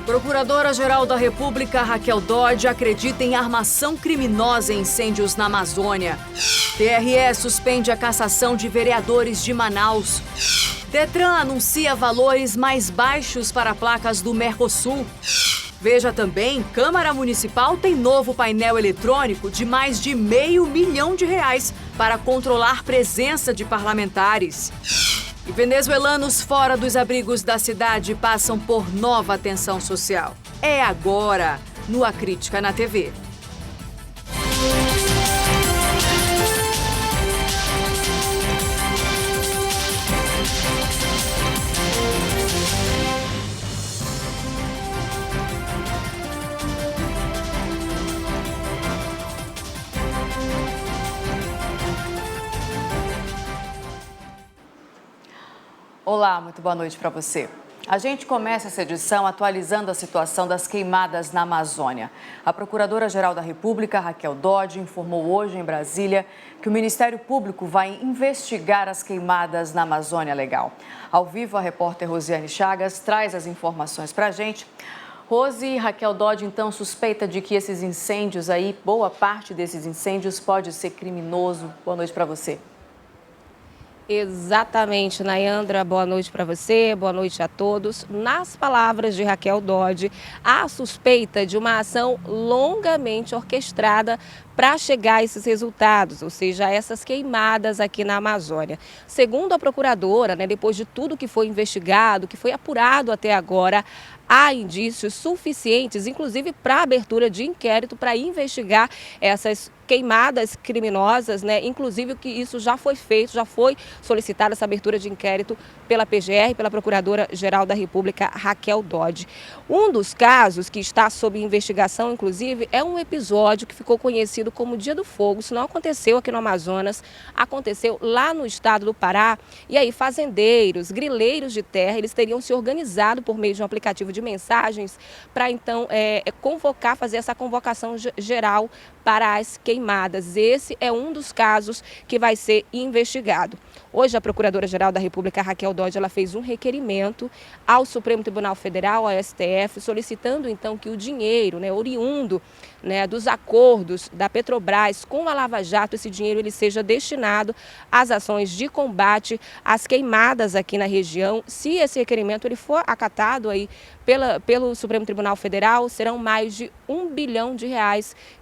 Procuradora-Geral da República, Raquel Dodge, acredita em armação criminosa em incêndios na Amazônia. TRE suspende a cassação de vereadores de Manaus. Detran anuncia valores mais baixos para placas do Mercosul. Veja também, Câmara Municipal tem novo painel eletrônico de mais de R$500 milhão para controlar presença de parlamentares. E venezuelanos fora dos abrigos da cidade passam por nova atenção social. É agora, no A Crítica na TV. Olá, muito boa noite para você. A gente começa essa edição atualizando a situação das queimadas na Amazônia. A Procuradora-Geral da República, Raquel Dodge, informou hoje em Brasília que o Ministério Público vai investigar as queimadas na Amazônia Legal. Ao vivo, a repórter Rosiane Chagas traz as informações para a gente. Rose, Raquel Dodge, então, suspeita de que esses incêndios aí, boa parte desses incêndios pode ser criminoso. Boa noite para você. Exatamente, Nayandra, boa noite para você, boa noite a todos. Nas palavras de Raquel Dodge, há suspeita de uma ação longamente orquestrada para chegar a esses resultados, ou seja, essas queimadas aqui na Amazônia. Segundo a procuradora, depois de tudo que foi investigado, que foi apurado até agora, há indícios suficientes, inclusive para a abertura de inquérito para investigar essas queimadas criminosas, inclusive que isso já foi feito, já foi solicitada essa abertura de inquérito pela PGR, pela Procuradora-Geral da República, Raquel Dodge. Um dos casos que está sob investigação, inclusive, é um episódio que ficou conhecido como Dia do Fogo. Isso não aconteceu aqui no Amazonas, aconteceu lá no estado do Pará. E aí, fazendeiros, grileiros de terra, eles teriam se organizado por meio de um aplicativo de mensagens para, então, fazer essa convocação geral para as queimadas. Esse é um dos casos que vai ser investigado. Hoje, a Procuradora-Geral da República, Raquel Dodge, ela fez um requerimento ao Supremo Tribunal Federal, ao STF, solicitando, então, que o dinheiro, oriundo, dos acordos da Petrobras com a Lava Jato, esse dinheiro ele seja destinado às ações de combate às queimadas aqui na região. Se esse requerimento ele for acatado aí pelo Supremo Tribunal Federal, serão mais de R$1 bilhão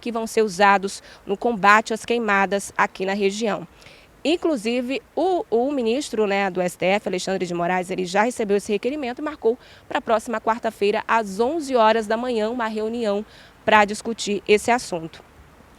que vão ser usados no combate às queimadas aqui na região. Inclusive, o ministro do STF, Alexandre de Moraes, ele já recebeu esse requerimento e marcou para a próxima quarta-feira, às 11 horas da manhã, uma reunião para discutir esse assunto.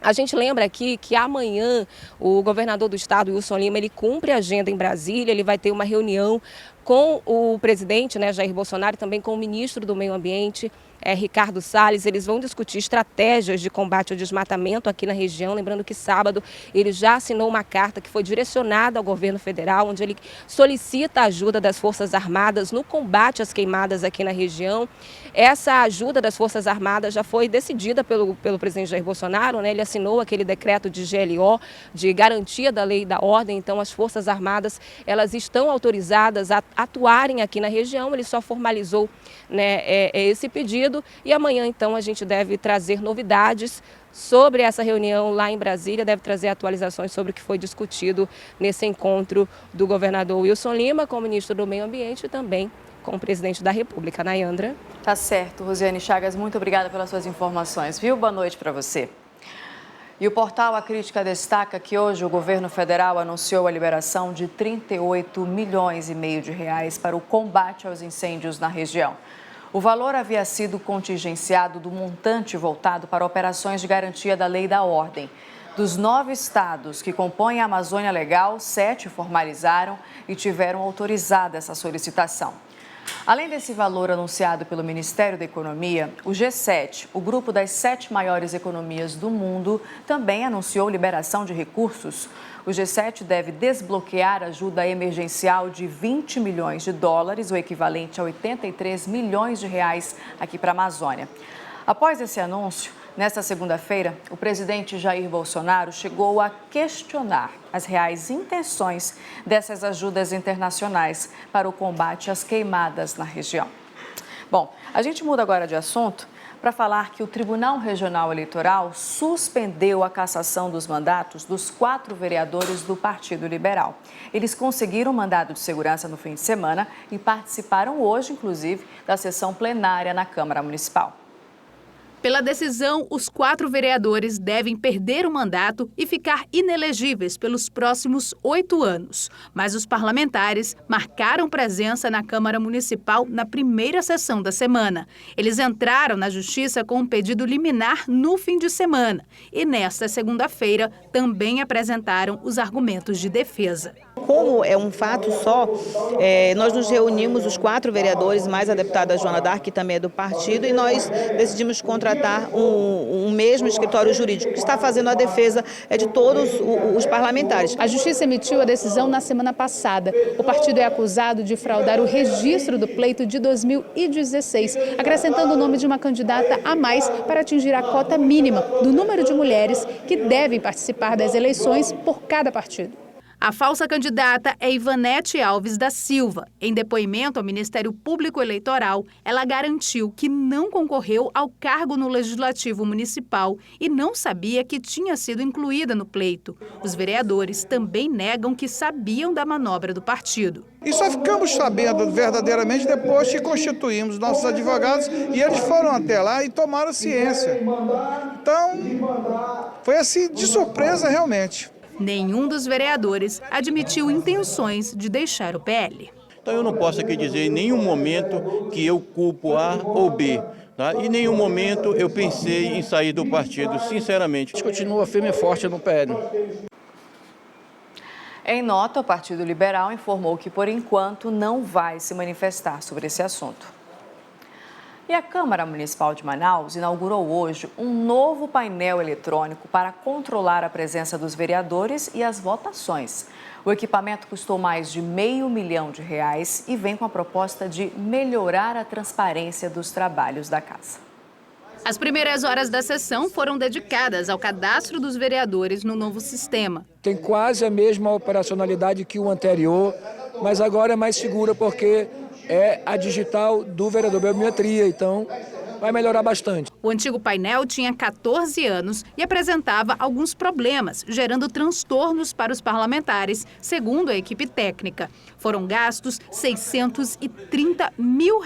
A gente lembra aqui que amanhã o governador do estado, Wilson Lima, ele cumpre a agenda em Brasília, ele vai ter uma reunião com o presidente, Jair Bolsonaro, e também com o ministro do Meio Ambiente, Ricardo Salles. Eles vão discutir estratégias de combate ao desmatamento aqui na região. Lembrando que sábado ele já assinou uma carta que foi direcionada ao governo federal, onde ele solicita a ajuda das Forças Armadas no combate às queimadas aqui na região. Essa ajuda das Forças Armadas já foi decidida pelo presidente Jair Bolsonaro, Ele assinou aquele decreto de GLO, de garantia da lei e da ordem. Então, as Forças Armadas, elas estão autorizadas a atuarem aqui na região. Ele só formalizou esse pedido. E amanhã, então, a gente deve trazer novidades sobre essa reunião lá em Brasília, deve trazer atualizações sobre o que foi discutido nesse encontro do governador Wilson Lima com o ministro do Meio Ambiente e também com o presidente da República, Nayandra. Tá certo, Rosiane Chagas, muito obrigada pelas suas informações, viu? Boa noite para você. E o portal A Crítica destaca que hoje o governo federal anunciou a liberação de R$38,5 milhões para o combate aos incêndios na região. O valor havia sido contingenciado do montante voltado para operações de garantia da lei e da ordem. Dos 9 estados que compõem a Amazônia Legal, 7 formalizaram e tiveram autorizada essa solicitação. Além desse valor anunciado pelo Ministério da Economia, o G7, o grupo das 7 maiores economias do mundo, também anunciou liberação de recursos. O G7 deve desbloquear ajuda emergencial de $20 milhões, o equivalente a R$83 milhões aqui para a Amazônia. Após esse anúncio, nesta segunda-feira, o presidente Jair Bolsonaro chegou a questionar as reais intenções dessas ajudas internacionais para o combate às queimadas na região. Bom, a gente muda agora de assunto para falar que o Tribunal Regional Eleitoral suspendeu a cassação dos mandatos dos 4 vereadores do Partido Liberal. Eles conseguiram mandado de segurança no fim de semana e participaram hoje, inclusive, da sessão plenária na Câmara Municipal. Pela decisão, os 4 vereadores devem perder o mandato e ficar inelegíveis pelos próximos 8 anos. Mas os parlamentares marcaram presença na Câmara Municipal na primeira sessão da semana. Eles entraram na Justiça com um pedido liminar no fim de semana e, nesta segunda-feira, também apresentaram os argumentos de defesa. Como é um fato só, nós nos reunimos, os 4 vereadores, mais a deputada Joana Dark, que também é do partido, e nós decidimos contratar um mesmo escritório jurídico que está fazendo a defesa de todos os parlamentares. A Justiça emitiu a decisão na semana passada. O partido é acusado de fraudar o registro do pleito de 2016, acrescentando o nome de uma candidata a mais para atingir a cota mínima do número de mulheres que devem participar das eleições por cada partido. A falsa candidata é Ivanete Alves da Silva. Em depoimento ao Ministério Público Eleitoral, ela garantiu que não concorreu ao cargo no Legislativo Municipal e não sabia que tinha sido incluída no pleito. Os vereadores também negam que sabiam da manobra do partido. E só ficamos sabendo verdadeiramente depois que constituímos nossos advogados e eles foram até lá e tomaram ciência. Então, foi assim de surpresa realmente. Nenhum dos vereadores admitiu intenções de deixar o PL. Então eu não posso aqui dizer em nenhum momento que eu culpo A ou B. Tá? Em nenhum momento eu pensei em sair do partido, sinceramente. A gente continua firme e forte no PL. Em nota, o Partido Liberal informou que, por enquanto, não vai se manifestar sobre esse assunto. E a Câmara Municipal de Manaus inaugurou hoje um novo painel eletrônico para controlar a presença dos vereadores e as votações. O equipamento custou mais de R$500 mil e vem com a proposta de melhorar a transparência dos trabalhos da casa. As primeiras horas da sessão foram dedicadas ao cadastro dos vereadores no novo sistema. Tem quase a mesma operacionalidade que o anterior, mas agora é mais segura porque é a digital do vereador biometria, então vai melhorar bastante. O antigo painel tinha 14 anos e apresentava alguns problemas, gerando transtornos para os parlamentares, segundo a equipe técnica. Foram gastos R$630 mil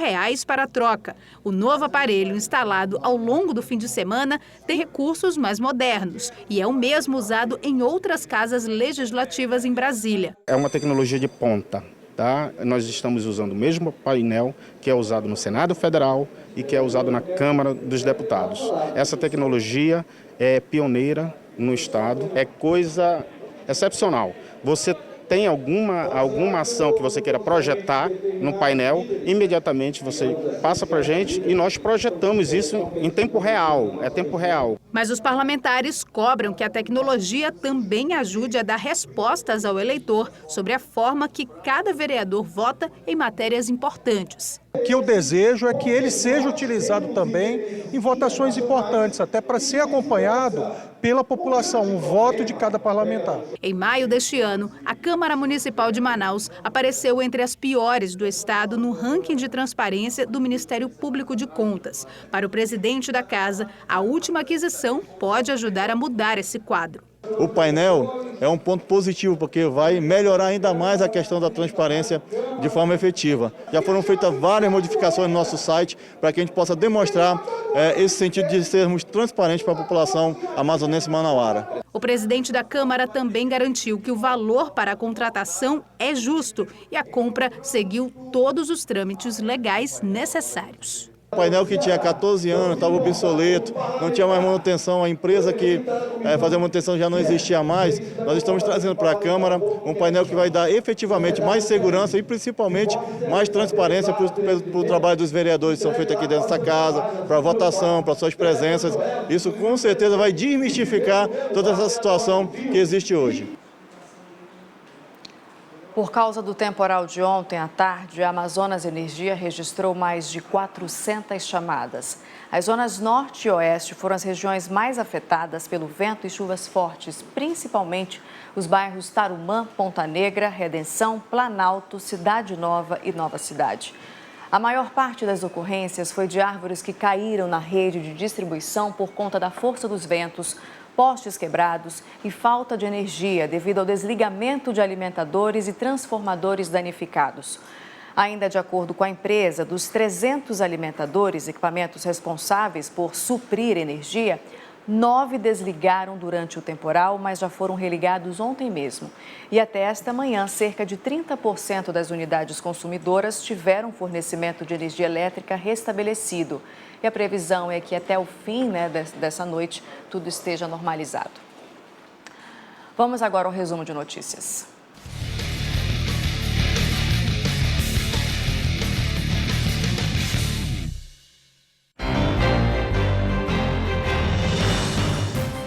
para a troca. O novo aparelho, instalado ao longo do fim de semana, tem recursos mais modernos e é o mesmo usado em outras casas legislativas em Brasília. É uma tecnologia de ponta. Tá? Nós estamos usando o mesmo painel que é usado no Senado Federal e que é usado na Câmara dos Deputados. Essa tecnologia é pioneira no Estado, é coisa excepcional. Você tem alguma ação que você queira projetar no painel, imediatamente você passa para a gente e nós projetamos isso em tempo real, é tempo real. Mas os parlamentares cobram que a tecnologia também ajude a dar respostas ao eleitor sobre a forma que cada vereador vota em matérias importantes. O que eu desejo é que ele seja utilizado também em votações importantes, até para ser acompanhado pela população, um voto de cada parlamentar. Em maio deste ano, a Câmara Municipal de Manaus apareceu entre as piores do estado no ranking de transparência do Ministério Público de Contas. Para o presidente da casa, a última aquisição pode ajudar a mudar esse quadro. O painel é um ponto positivo, porque vai melhorar ainda mais a questão da transparência de forma efetiva. Já foram feitas várias modificações no nosso site para que a gente possa demonstrar esse sentido de sermos transparentes para a população amazonense manauara. O presidente da Câmara também garantiu que o valor para a contratação é justo e a compra seguiu todos os trâmites legais necessários. O painel que tinha 14 anos, estava obsoleto, não tinha mais manutenção, a empresa que fazia manutenção já não existia mais. Nós estamos trazendo para a Câmara um painel que vai dar efetivamente mais segurança e principalmente mais transparência para o trabalho dos vereadores que são feitos aqui dentro dessa casa, para a votação, para suas presenças. Isso com certeza vai desmistificar toda essa situação que existe hoje. Por causa do temporal de ontem à tarde, a Amazonas Energia registrou mais de 400 chamadas. As zonas norte e oeste foram as regiões mais afetadas pelo vento e chuvas fortes, principalmente os bairros Tarumã, Ponta Negra, Redenção, Planalto, Cidade Nova e Nova Cidade. A maior parte das ocorrências foi de árvores que caíram na rede de distribuição por conta da força dos ventos, postes quebrados e falta de energia devido ao desligamento de alimentadores e transformadores danificados. Ainda de acordo com a empresa, dos 300 alimentadores, equipamentos responsáveis por suprir energia, 9 desligaram durante o temporal, mas já foram religados ontem mesmo. E até esta manhã, cerca de 30% das unidades consumidoras tiveram fornecimento de energia elétrica restabelecido. E a previsão é que até o fim dessa noite tudo esteja normalizado. Vamos agora ao resumo de notícias.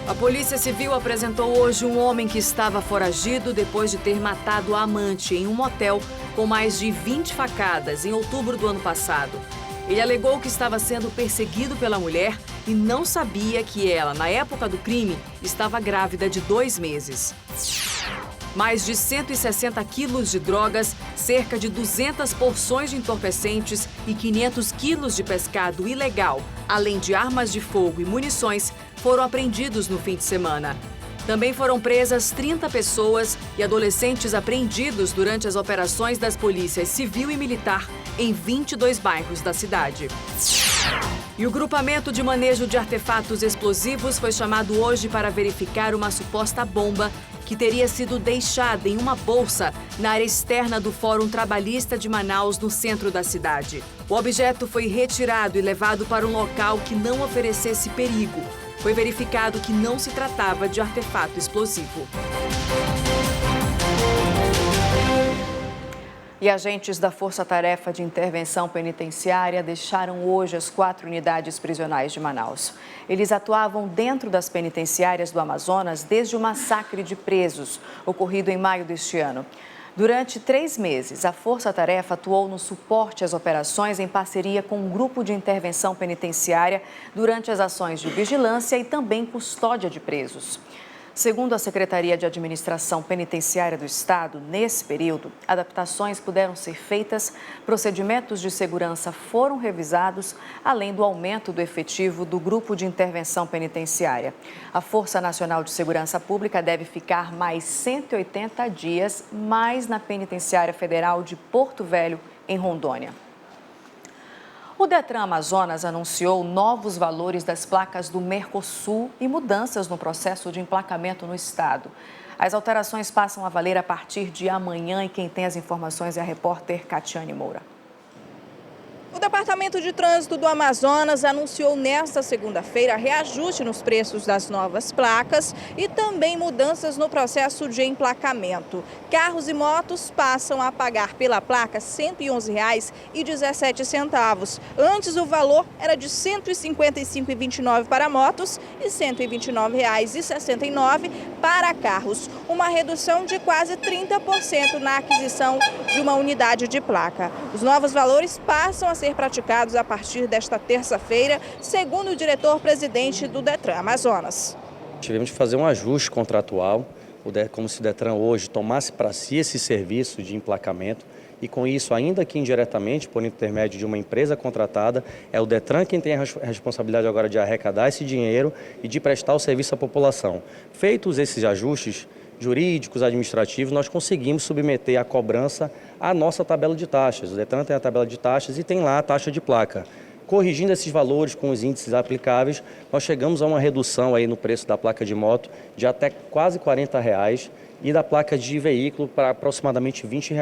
A Polícia Civil apresentou hoje um homem que estava foragido depois de ter matado a amante em um motel com mais de 20 facadas em outubro do ano passado. Ele alegou que estava sendo perseguido pela mulher e não sabia que ela, na época do crime, estava grávida de 2 meses. Mais de 160 quilos de drogas, cerca de 200 porções de entorpecentes e 500 quilos de pescado ilegal, além de armas de fogo e munições, foram apreendidos no fim de semana. Também foram presas 30 pessoas e adolescentes apreendidos durante as operações das polícias civil e militar em 22 bairros da cidade. E o grupamento de manejo de artefatos explosivos foi chamado hoje para verificar uma suposta bomba que teria sido deixada em uma bolsa na área externa do Fórum Trabalhista de Manaus, no centro da cidade. O objeto foi retirado e levado para um local que não oferecesse perigo. Foi verificado que não se tratava de artefato explosivo. E agentes da Força Tarefa de Intervenção Penitenciária deixaram hoje as 4 unidades prisionais de Manaus. Eles atuavam dentro das penitenciárias do Amazonas desde o massacre de presos, ocorrido em maio deste ano. Durante 3 meses, a Força Tarefa atuou no suporte às operações em parceria com um grupo de intervenção penitenciária durante as ações de vigilância e também custódia de presos. Segundo a Secretaria de Administração Penitenciária do Estado, nesse período, adaptações puderam ser feitas, procedimentos de segurança foram revisados, além do aumento do efetivo do Grupo de Intervenção Penitenciária. A Força Nacional de Segurança Pública deve ficar mais 180 dias mais na Penitenciária Federal de Porto Velho, em Rondônia. O Detran Amazonas anunciou novos valores das placas do Mercosul e mudanças no processo de emplacamento no estado. As alterações passam a valer a partir de amanhã e quem tem as informações é a repórter Catiane Moura. O Departamento de Trânsito do Amazonas anunciou nesta segunda-feira reajuste nos preços das novas placas e também mudanças no processo de emplacamento. Carros e motos passam a pagar pela placa R$ 111,17. Antes o valor era de R$ 155,29 para motos e R$ 129,69 para carros. Uma redução de quase 30% na aquisição de uma unidade de placa. Os novos valores passam a ser praticados a partir desta terça-feira, segundo o diretor-presidente do Detran Amazonas. Tivemos que fazer um ajuste contratual, como se o Detran hoje tomasse para si esse serviço de emplacamento e com isso, ainda que indiretamente, por intermédio de uma empresa contratada, é o Detran quem tem a responsabilidade agora de arrecadar esse dinheiro e de prestar o serviço à população. Feitos esses ajustes jurídicos, administrativos, nós conseguimos submeter a cobrança à nossa tabela de taxas. O Detran tem a tabela de taxas e tem lá a taxa de placa. Corrigindo esses valores com os índices aplicáveis, nós chegamos a uma redução aí no preço da placa de moto de até quase R$ 40 e da placa de veículo para aproximadamente R$ 20.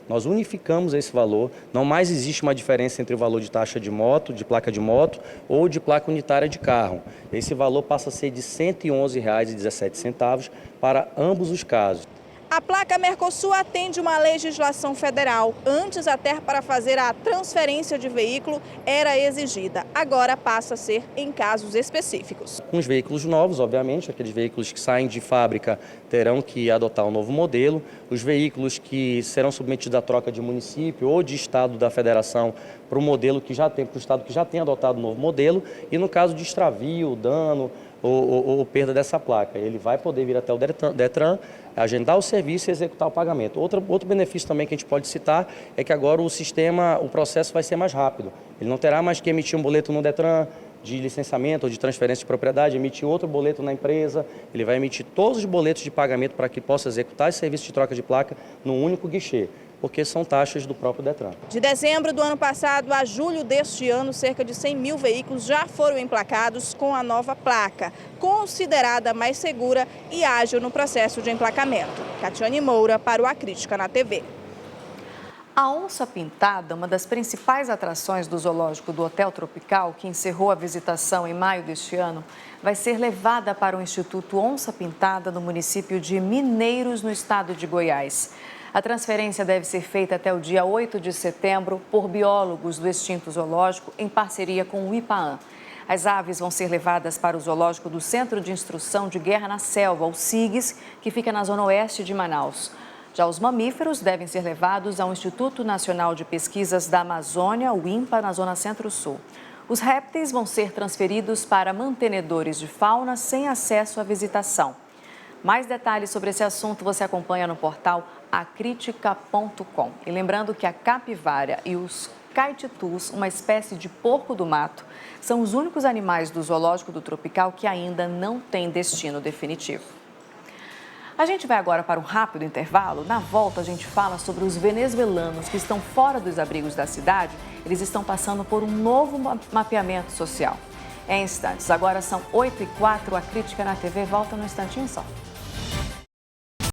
Nós unificamos esse valor, não mais existe uma diferença entre o valor de taxa de moto, de placa de moto ou de placa unitária de carro. Esse valor passa a ser de R$ 111,17 para ambos os casos. A placa Mercosul atende uma legislação federal. Antes, até para fazer a transferência de veículo era exigida. Agora passa a ser em casos específicos. Com os veículos novos, obviamente, aqueles veículos que saem de fábrica terão que adotar um novo modelo. Os veículos que serão submetidos à troca de município ou de estado da federação para o modelo que já tem, para o estado que já tem adotado o novo modelo. E no caso de extravio, dano, ou perda dessa placa. Ele vai poder vir até o Detran, agendar o serviço e executar o pagamento. Outro benefício também que a gente pode citar é que agora o processo vai ser mais rápido. Ele não terá mais que emitir um boleto no Detran de licenciamento ou de transferência de propriedade, emitir outro boleto na empresa. Ele vai emitir todos os boletos de pagamento para que possa executar esse serviço de troca de placa num único guichê, porque são taxas do próprio Detran. De dezembro do ano passado a julho deste ano, cerca de 100 mil veículos já foram emplacados com a nova placa, considerada mais segura e ágil no processo de emplacamento. Catiane Moura para o A Crítica na TV. A onça pintada, uma das principais atrações do zoológico do Hotel Tropical, que encerrou a visitação em maio deste ano, vai ser levada para o Instituto Onça Pintada no município de Mineiros, no estado de Goiás. A transferência deve ser feita até o dia 8 de setembro por biólogos do extinto zoológico em parceria com o IPAAM. As aves vão ser levadas para o zoológico do Centro de Instrução de Guerra na Selva, o CIGS, que fica na zona oeste de Manaus. Já os mamíferos devem ser levados ao Instituto Nacional de Pesquisas da Amazônia, o INPA, na zona centro-sul. Os répteis vão ser transferidos para mantenedores de fauna sem acesso à visitação. Mais detalhes sobre esse assunto você acompanha no portal acritica.com. E lembrando que a capivara e os caititus, uma espécie de porco do mato, são os únicos animais do zoológico do Tropical que ainda não têm destino definitivo. A gente vai agora para um rápido intervalo. Na volta, a gente fala sobre os venezuelanos que estão fora dos abrigos da cidade. Eles estão passando por um novo mapeamento social. Em instantes, agora são 8h04, a Crítica na TV volta no instantinho só.